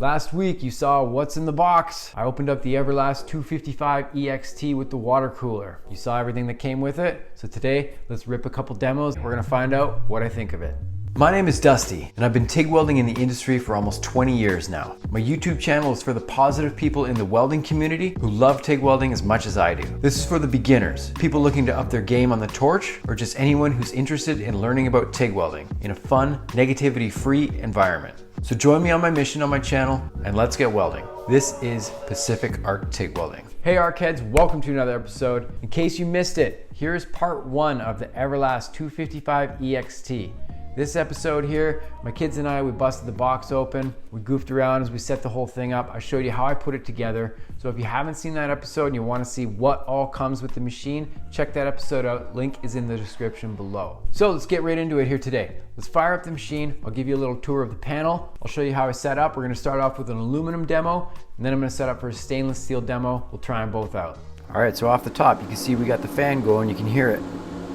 Last week you saw what's in the box. I opened up the Everlast 255 EXT with the water cooler. You saw everything that came with it. So today, let's rip a couple demos. We're gonna find out what I think of it. My name is Dusty, and I've been TIG welding in the industry for almost 20 years now. My YouTube channel is for the positive people in the welding community who love TIG welding as much as I do. This is for the beginners, people looking to up their game on the torch, or just anyone who's interested in learning about TIG welding in a fun, negativity-free environment. So join me on my mission on my channel, and let's get welding. This is Pacific Arc TIG Welding. Hey Arc heads, welcome to another episode. In case you missed it, here's part one of the Everlast 255 EXT. This episode here, my kids and I, we busted the box open. We goofed around as we set the whole thing up. I showed you how I put it together. So if you haven't seen that episode and you want to see what all comes with the machine, check that episode out. Link is in the description below. So let's get right into it here today. Let's fire up the machine. I'll give you a little tour of the panel. I'll show you how I set up. We're going to start off with an aluminum demo, and then I'm going to set up for a stainless steel demo. We'll try them both out. All right, so off the top, you can see we got the fan going. You can hear it.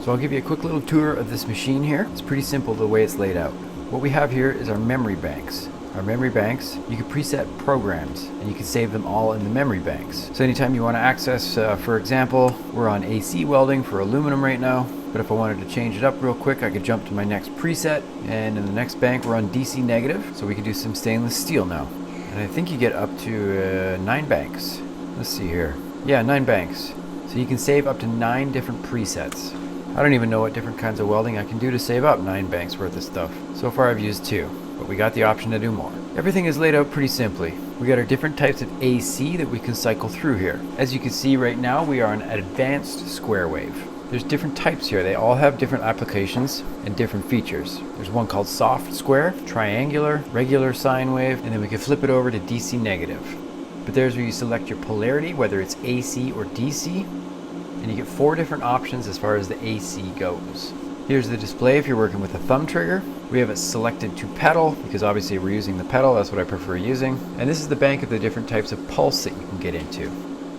So I'll give you a quick little tour of this machine here. It's pretty simple the way it's laid out. What we have here is our memory banks. Our memory banks, you can preset programs and you can save them all in the memory banks. So anytime you want to access, for example, we're on AC welding for aluminum right now, but if I wanted to change it up real quick, I could jump to my next preset, and in the next bank we're on DC negative, so we can do some stainless steel now. And I think you get up to 9 banks. Let's see here. Yeah, 9 banks. So you can save up to 9 different presets. I don't even know what different kinds of welding I can do to save up 9 banks worth of stuff. So far I've used 2, but we got the option to do more. Everything is laid out pretty simply. We got our different types of AC that we can cycle through here. As you can see right now, we are an advanced square wave. There's different types here. They all have different applications and different features. There's one called soft square, triangular, regular sine wave, and then we can flip it over to DC negative. But there's where you select your polarity, whether it's AC or DC. And you get 4 different options as far as the AC goes. Here's the display if you're working with a thumb trigger. We have it selected to pedal because obviously we're using the pedal, that's what I prefer using. And this is the bank of the different types of pulse that you can get into.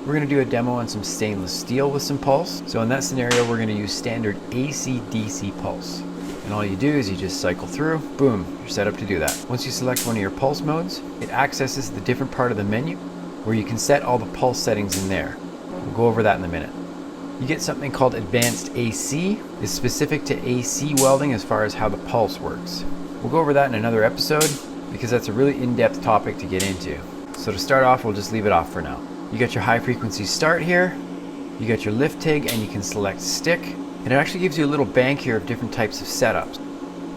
We're going to do a demo on some stainless steel with some pulse. So in that scenario, we're going to use standard AC-DC pulse. And all you do is you just cycle through, boom, you're set up to do that. Once you select one of your pulse modes, it accesses the different part of the menu where you can set all the pulse settings in there. We'll go over that in a minute. You get something called Advanced AC. It's specific to AC welding as far as how the pulse works. We'll go over that in another episode because that's a really in-depth topic to get into. So to start off, we'll just leave it off for now. You got your high frequency start here. You got your lift TIG, and you can select stick. And it actually gives you a little bank here of different types of setups.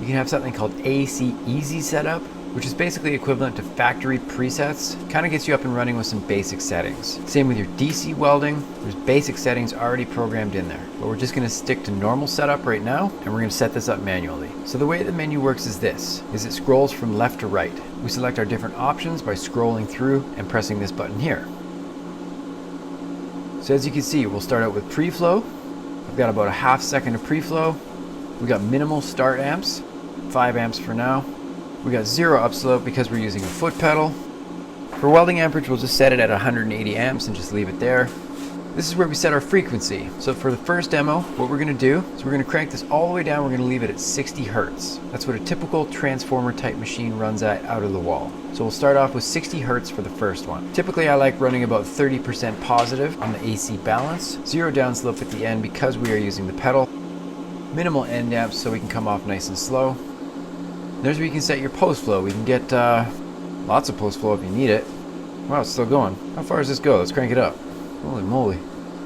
You can have something called AC Easy Setup, which is basically equivalent to factory presets. Kind of gets you up and running with some basic settings. Same with your DC welding. There's basic settings already programmed in there. But we're just going to stick to normal setup right now, and we're going to set this up manually. So the way the menu works is this, is it scrolls from left to right. We select our different options by scrolling through and pressing this button here. So as you can see, we'll start out with pre-flow. I've got about a ½ second of pre-flow. We got minimal start amps, 5 amps for now. We got 0 upslope because we're using a foot pedal. For welding amperage, we'll just set it at 180 amps and just leave it there. This is where we set our frequency. So for the first demo, what we're going to do is we're going to crank this all the way down. We're going to leave it at 60 hertz. That's what a typical transformer type machine runs at out of the wall. So we'll start off with 60 hertz for the first one. Typically I like running about 30% positive on the AC balance. 0 downslope at the end because we are using the pedal. Minimal end amps so we can come off nice and slow. There's where you can set your post flow. We can get lots of post flow if you need it. Wow, it's still going. How far does this go? Let's crank it up. Holy moly.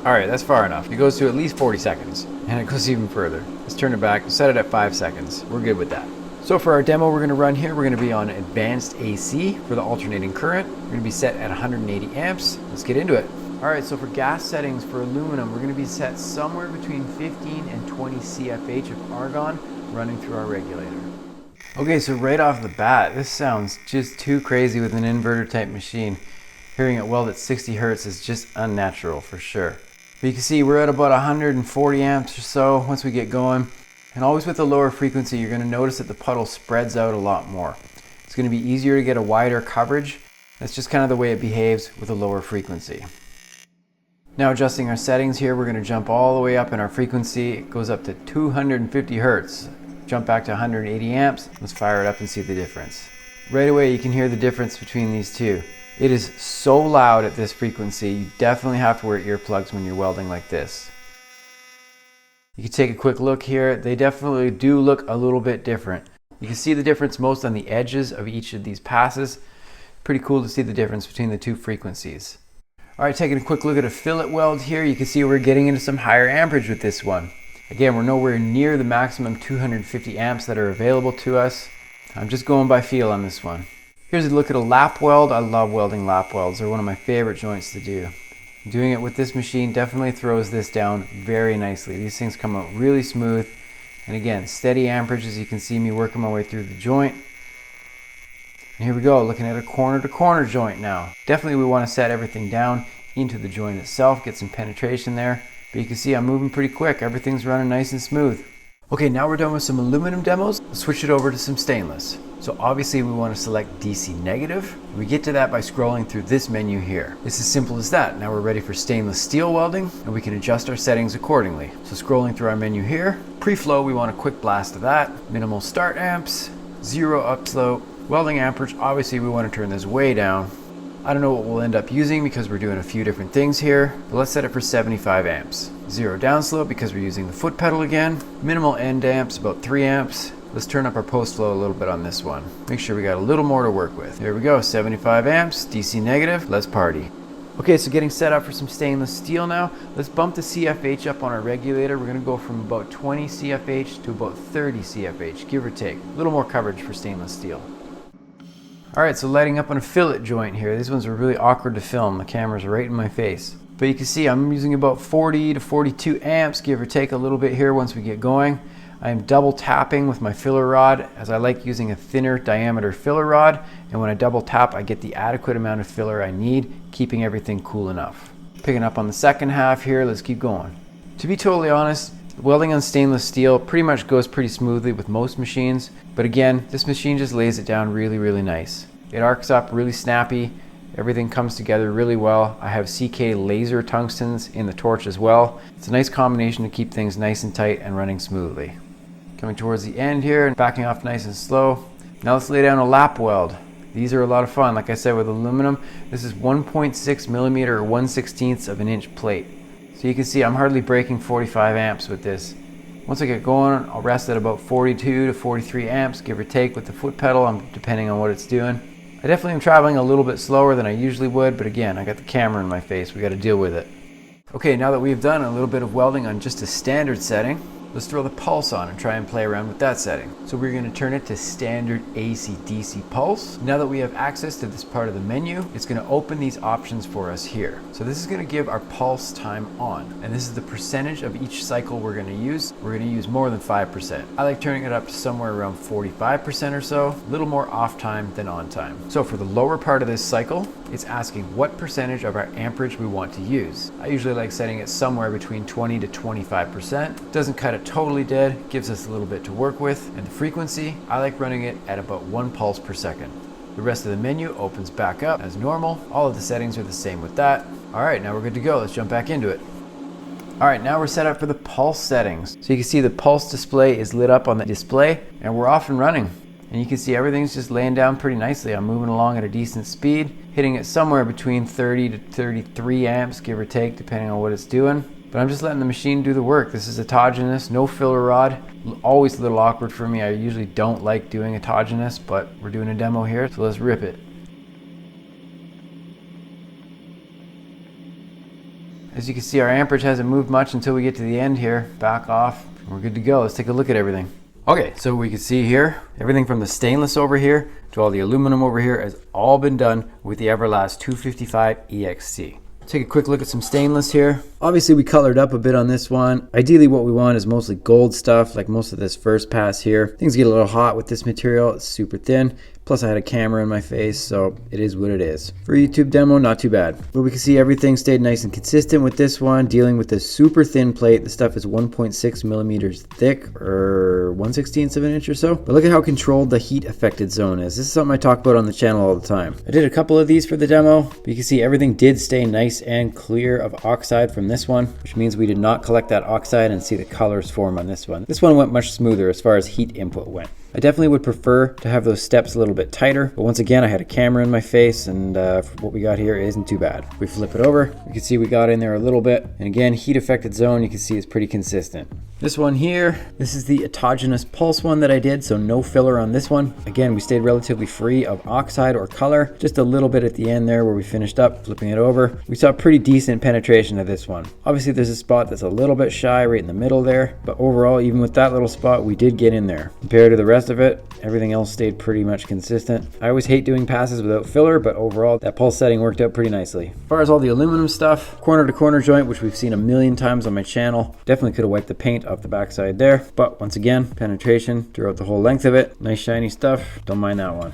Alright, that's far enough. It goes to at least 40 seconds. And it goes even further. Let's turn it back, set it at 5 seconds. We're good with that. So for our demo we're going to run here, we're going to be on Advanced AC for the alternating current. We're going to be set at 180 amps. Let's get into it. Alright, so for gas settings for aluminum, we're going to be set somewhere between 15 and 20 CFH of argon running through our regulator. Okay, so right off the bat, this sounds just too crazy with an inverter type machine. Hearing it weld at 60 hertz is just unnatural for sure. But you can see we're at about 140 amps or so once we get going. And always with the lower frequency, you're going to notice that the puddle spreads out a lot more. It's going to be easier to get a wider coverage. That's just kind of the way it behaves with a lower frequency. Now adjusting our settings here, we're going to jump all the way up in our frequency. It goes up to 250 hertz. Jump back to 180 amps. Let's fire it up and see the difference. Right away you can hear the difference between these two. It is so loud at this frequency, you definitely have to wear earplugs when you're welding like this. You can take a quick look here. They definitely do look a little bit different. You can see the difference most on the edges of each of these passes. Pretty cool to see the difference between the two frequencies. All right, taking a quick look at a fillet weld here, you can see we're getting into some higher amperage with this one. Again, we're nowhere near the maximum 250 amps that are available to us. I'm just going by feel on this one. Here's a look at a lap weld. I love welding lap welds. They're one of my favorite joints to do. Doing it with this machine definitely throws this down very nicely. These things come out really smooth. And again, steady amperage as you can see me working my way through the joint. And here we go, looking at a corner to corner joint now. Definitely we want to set everything down into the joint itself, get some penetration there. But you can see I'm moving pretty quick. Everything's running nice and smooth. Okay, now we're done with some aluminum demos. Let's switch it over to some stainless. So obviously we want to select DC negative. We get to that by scrolling through this menu here. It's as simple as that. Now we're ready for stainless steel welding and we can adjust our settings accordingly. So scrolling through our menu here, pre-flow, we want a quick blast of that. Minimal start amps, 0 upslope. Welding amperage, obviously we want to turn this way down. I don't know what we'll end up using because we're doing a few different things here, but let's set it for 75 amps. 0 downslope because we're using the foot pedal again. Minimal end amps, about 3 amps. Let's turn up our post flow a little bit on this one. Make sure we got a little more to work with. There we go, 75 amps, DC negative, let's party. Okay, so getting set up for some stainless steel now. Let's bump the CFH up on our regulator. We're gonna go from about 20 CFH to about 30 CFH, give or take. A little more coverage for stainless steel. All right, so lighting up on a fillet joint here. These ones are really awkward to film. The camera's right in my face. But you can see I'm using about 40 to 42 amps, give or take a little bit here once we get going. I am double tapping with my filler rod as I like using a thinner diameter filler rod. And when I double tap, I get the adequate amount of filler I need, keeping everything cool enough. Picking up on the second half here, let's keep going. To be totally honest, welding on stainless steel pretty much goes pretty smoothly with most machines. But again, this machine just lays it down really, really nice. It arcs up really snappy. Everything comes together really well. I have CK laser tungstens in the torch as well. It's a nice combination to keep things nice and tight and running smoothly. Coming towards the end here and backing off nice and slow. Now let's lay down a lap weld. These are a lot of fun. Like I said with aluminum, this is 1.6 millimeter or 1/16 of an inch plate. So you can see I'm hardly breaking 45 amps with this. Once I get going, I'll rest at about 42 to 43 amps, give or take with the foot pedal, depending on what it's doing. I definitely am traveling a little bit slower than I usually would, but again, I got the camera in my face. We got to deal with it. Okay, now that we've done a little bit of welding on just a standard setting, let's throw the pulse on and try and play around with that setting. So we're going to turn it to standard AC/DC pulse. Now that we have access to this part of the menu, it's going to open these options for us here. So this is going to give our pulse time on, and this is the percentage of each cycle we're going to use. We're going to use more than 5%. I like turning it up to somewhere around 45% or so, a little more off time than on time. So for the lower part of this cycle, it's asking what percentage of our amperage we want to use. I usually like setting it somewhere between 20 to 25%. Doesn't cut it totally dead, gives us a little bit to work with. And the frequency, I like running it at about 1 pulse per second. The rest of the menu opens back up as normal. All of the settings are the same with that. All right, now we're good to go. Let's jump back into it. All right, now we're set up for the pulse settings. So you can see the pulse display is lit up on the display and we're off and running. And you can see everything's just laying down pretty nicely. I'm moving along at a decent speed, hitting it somewhere between 30 to 33 amps, give or take, depending on what it's doing. But I'm just letting the machine do the work. This is autogenous, no filler rod. Always a little awkward for me. I usually don't like doing autogenous, but we're doing a demo here, so let's rip it. As you can see, our amperage hasn't moved much until we get to the end here. Back off, we're good to go. Let's take a look at everything. Okay, so we can see here, everything from the stainless over here to all the aluminum over here has all been done with the Everlast 255 EXT. Take a quick look at some stainless here. Obviously we colored up a bit on this one. Ideally what we want is mostly gold stuff, like most of this first pass here. Things get a little hot with this material. It's super thin. Plus I had a camera in my face, so it is what it is. For a YouTube demo, not too bad. But we can see everything stayed nice and consistent with this one, dealing with this super thin plate. The stuff is 1.6 millimeters thick, or 1/16 of an inch or so. But look at how controlled the heat affected zone is. This is something I talk about on the channel all the time. I did a couple of these for the demo, but you can see everything did stay nice and clear of oxide from this one, which means we did not collect that oxide and see the colors form on this one. This one went much smoother as far as heat input went. I definitely would prefer to have those steps a little bit tighter, but once again, I had a camera in my face, and what we got here isn't too bad. If we flip it over, you can see we got in there a little bit, and again, heat affected zone, you can see it's pretty consistent. This one here, this is the autogenous pulse one that I did, so no filler on this one. Again, we stayed relatively free of oxide or color, just a little bit at the end there where we finished up, flipping it over. We saw pretty decent penetration of this one. Obviously, there's a spot that's a little bit shy right in the middle there, but overall, even with that little spot, we did get in there. Compared to the rest of it, everything else stayed pretty much consistent. I always hate doing passes without filler, but overall, that pulse setting worked out pretty nicely. As far as all the aluminum stuff, corner to corner joint, which we've seen a million times on my channel, definitely could have wiped the paint off the backside there, but once again, penetration throughout the whole length of it. Nice shiny stuff, don't mind that one.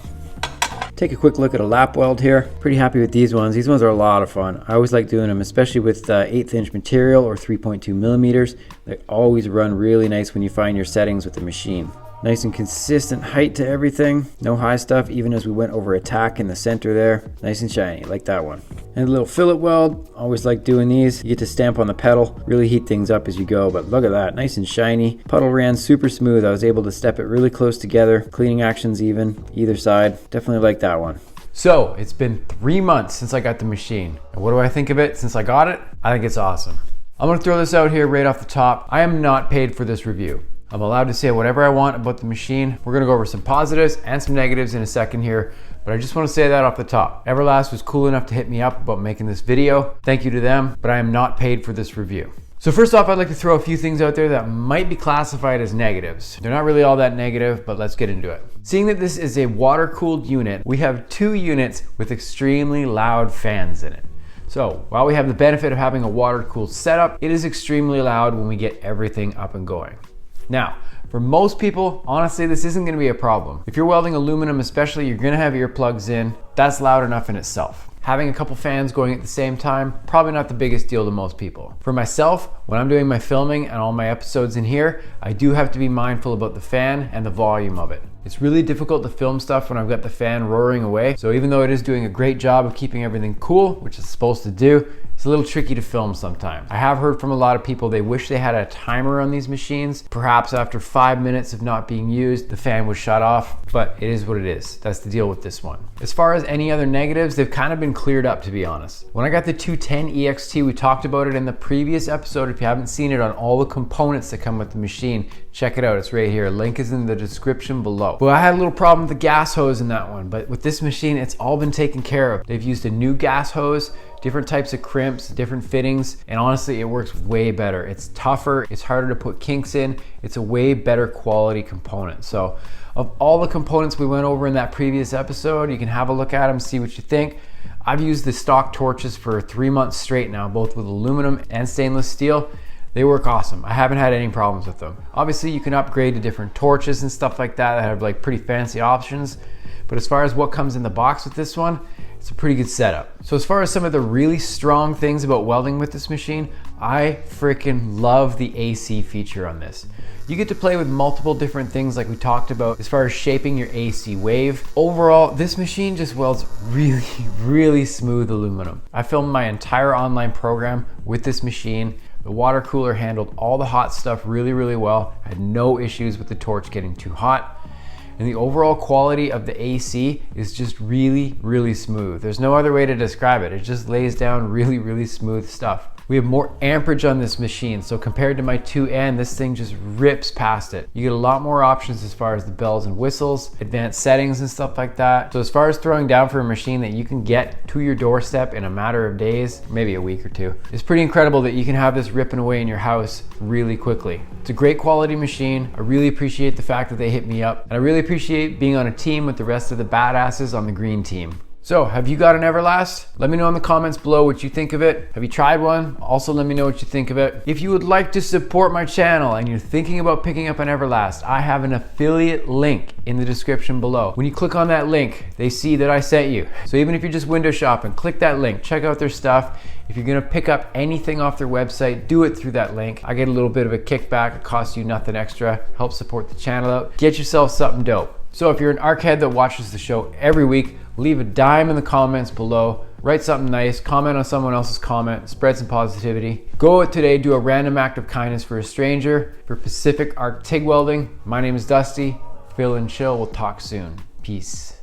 Take a quick look at a lap weld here. Pretty happy with these ones. These ones are a lot of fun. I always like doing them, especially with 1/8 inch material or 3.2 millimeters. They always run really nice when you find your settings with the machine. Nice and consistent height to everything. No high stuff, even as we went over a tack in the center there. Nice and shiny, like that one. And a little Phillip weld. Always like doing these. You get to stamp on the pedal, really heat things up as you go, but look at that, nice and shiny. Puddle ran super smooth. I was able to step it really close together. Cleaning actions even, either side. Definitely like that one. So it's been 3 months since I got the machine. And what do I think of it since I got it? I think it's awesome. I'm gonna throw this out here right off the top. I am not paid for this review. I'm allowed to say whatever I want about the machine. We're gonna go over some positives and some negatives in a second here, but I just wanna say that off the top. Everlast was cool enough to hit me up about making this video. Thank you to them, but I am not paid for this review. So first off, I'd like to throw a few things out there that might be classified as negatives. They're not really all that negative, but let's get into it. Seeing that this is a water-cooled unit, we have 2 units with extremely loud fans in it. So while we have the benefit of having a water-cooled setup, it is extremely loud when we get everything up and going. Now, for most people, honestly, this isn't gonna be a problem. If you're welding aluminum especially, you're gonna have earplugs in. That's loud enough in itself. Having a couple fans going at the same time, probably not the biggest deal to most people. For myself, when I'm doing my filming and all my episodes in here, I do have to be mindful about the fan and the volume of it. It's really difficult to film stuff when I've got the fan roaring away. So even though it is doing a great job of keeping everything cool, which it's supposed to do, it's a little tricky to film sometimes. I have heard from a lot of people they wish they had a timer on these machines. Perhaps after 5 minutes of not being used, the fan would shut off, but it is what it is. That's the deal with this one. As far as any other negatives, they've kind of been cleared up, to be honest. When I got the 210 EXT, we talked about it in the previous episode. If you haven't seen it on all the components that come with the machine, check it out. It's right here. Link is in the description below. Well, I had a little problem with the gas hose in that one, but with this machine, it's all been taken care of. They've used a new gas hose, different types of crimps, different fittings, and honestly, it works way better. It's tougher, it's harder to put kinks in, it's a way better quality component. So of all the components we went over in that previous episode, you can have a look at them, see what you think. I've used the stock torches for 3 months straight now, both with aluminum and stainless steel. They work awesome. I haven't had any problems with them. Obviously, you can upgrade to different torches and stuff like that have like pretty fancy options. But as far as what comes in the box with this one, it's a pretty good setup. So as far as some of the really strong things about welding with this machine, I freaking love the AC feature on this. You get to play with multiple different things like we talked about as far as shaping your AC wave. Overall, this machine just welds really, really smooth aluminum. I filmed my entire online program with this machine. The water cooler handled all the hot stuff really, really well. I had no issues with the torch getting too hot. And the overall quality of the AC is just really, really smooth. There's no other way to describe it. It just lays down really, really smooth stuff. We have more amperage on this machine, so compared to my 2N, this thing just rips past it. You get a lot more options as far as the bells and whistles, advanced settings and stuff like that. So as far as throwing down for a machine that you can get to your doorstep in a matter of days, maybe a week or two, it's pretty incredible that you can have this ripping away in your house really quickly. It's a great quality machine. I really appreciate the fact that they hit me up, and I really appreciate being on a team with the rest of the badasses on the green team. So, have you got an Everlast? Let me know in the comments below what you think of it. Have you tried one? Also, let me know what you think of it. If you would like to support my channel and you're thinking about picking up an Everlast, I have an affiliate link in the description below. When you click on that link, they see that I sent you. So even if you're just window shopping, click that link, check out their stuff. If you're gonna pick up anything off their website, do it through that link. I get a little bit of a kickback. It costs you nothing extra. Help support the channel out. Get yourself something dope. So if you're an ArcHead that watches the show every week, leave a dime in the comments below. Write something nice, comment on someone else's comment, spread some positivity. Go out today, do a random act of kindness for a stranger. For Pacific Arc Tig Welding, my name is Dusty. Phil and Chill. We'll talk soon. Peace.